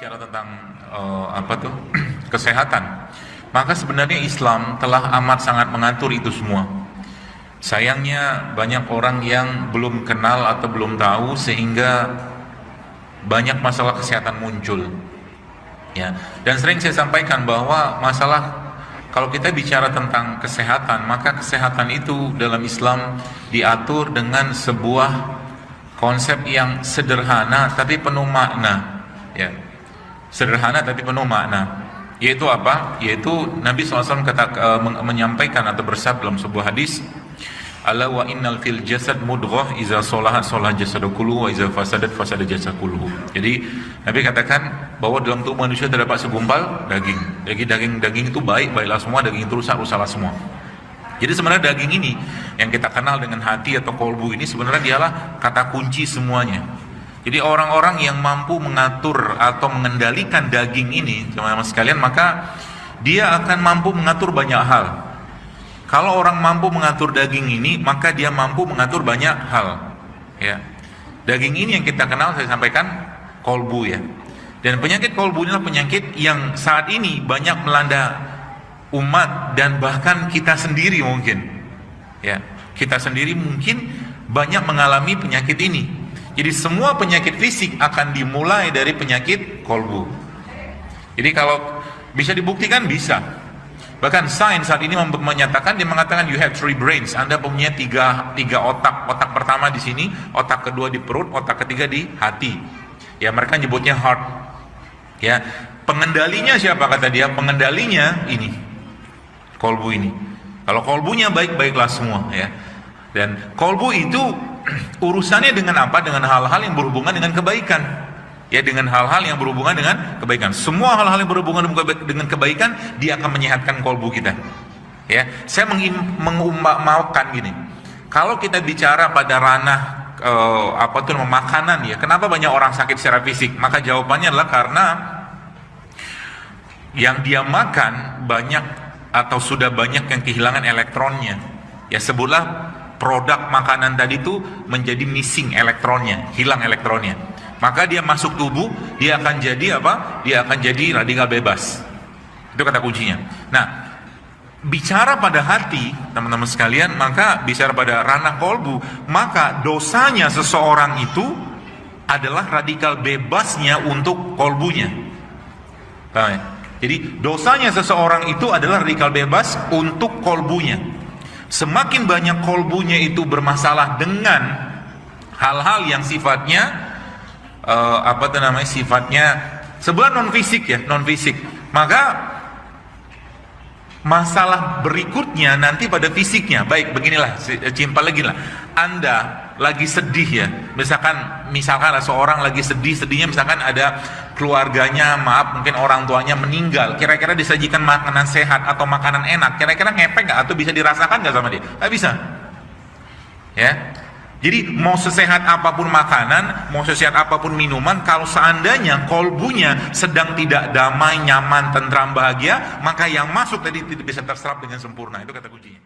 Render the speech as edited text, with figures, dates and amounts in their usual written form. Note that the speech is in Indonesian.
bicara tentang kesehatan, maka sebenarnya Islam telah amat sangat mengatur itu semua. Sayangnya banyak orang yang belum kenal atau belum tahu sehingga banyak masalah kesehatan muncul. Ya, dan sering saya sampaikan bahwa kalau kita bicara tentang kesehatan, maka kesehatan itu dalam Islam diatur dengan sebuah konsep yang sederhana tapi penuh makna. Ya, sederhana tapi penuh makna. Yaitu apa? Yaitu Nabi SAW menyampaikan atau bersabda dalam sebuah hadis, ala wa innal fil jasad mudghah iza sholaha sholah jasadu kulluhu wa iza fasadat fasada jasadu kulluhu. Jadi Nabi katakan bahwa dalam tubuh manusia terdapat segumpal daging. Daging itu baiklah semua, daging itu rusaklah semua. Jadi sebenarnya daging ini yang kita kenal dengan hati atau kolbu ini sebenarnya dialah kata kunci semuanya. Jadi orang-orang yang mampu mengatur atau mengendalikan daging ini, teman-teman sekalian, maka dia akan mampu mengatur banyak hal. Kalau orang mampu mengatur daging ini, maka dia mampu mengatur banyak hal. Ya, daging ini yang kita kenal, saya sampaikan, kolbu ya. Dan penyakit kolbu inilah penyakit yang saat ini banyak melanda umat dan bahkan kita sendiri mungkin. Ya, kita sendiri mungkin banyak mengalami penyakit ini. Jadi semua penyakit fisik akan dimulai dari penyakit kolbu. Jadi kalau bisa dibuktikan, bisa. Bahkan sains saat ini menyatakan, dia mengatakan you have 3 brains. Anda punya tiga otak. Otak pertama di sini, otak kedua di perut, otak ketiga di hati. Ya, mereka nyebutnya heart. Ya, pengendalinya siapa kata dia? Pengendalinya ini, kolbu ini. Kalau kolbunya baik-baiklah semua ya. Dan kolbu itu urusannya dengan apa? Dengan hal-hal yang berhubungan dengan kebaikan. Ya, dengan hal-hal yang berhubungan dengan kebaikan. Semua hal-hal yang berhubungan dengan kebaikan, dia akan menyehatkan kolbu kita. Ya, saya mengumpamakan gini. Kalau kita bicara pada ranah makanan ya, kenapa banyak orang sakit secara fisik? Maka jawabannya adalah karena yang dia makan banyak atau sudah banyak yang kehilangan elektronnya. Ya, sebutlah produk makanan tadi itu menjadi missing elektronnya, hilang elektronnya. Maka dia masuk tubuh, dia akan jadi apa? Dia akan jadi radikal bebas. Itu kata kuncinya. Nah, bicara pada hati, teman-teman sekalian, maka bicara pada ranah kolbu, maka dosanya seseorang itu adalah radikal bebasnya untuk kolbunya. Paham ya? Jadi dosanya seseorang itu adalah radikal bebas untuk kolbunya. Semakin banyak kolbunya itu bermasalah dengan hal-hal yang sifatnya sifatnya sebenarnya non fisik, maka masalah berikutnya nanti pada fisiknya. Baik, beginilah, simpel lagi lah. Anda lagi sedih ya, misalkan ada seorang lagi sedihnya, misalkan ada keluarganya, mungkin orang tuanya meninggal, kira-kira disajikan makanan sehat atau makanan enak, kira-kira ngepek nggak atau bisa dirasakan nggak sama dia? Nggak bisa. Ya, jadi mau sesehat apapun makanan, mau sesehat apapun minuman, kalau seandainya kolbunya sedang tidak damai, nyaman, tentram, bahagia, maka yang masuk tadi tidak bisa terserap dengan sempurna. Itu kata kuncinya.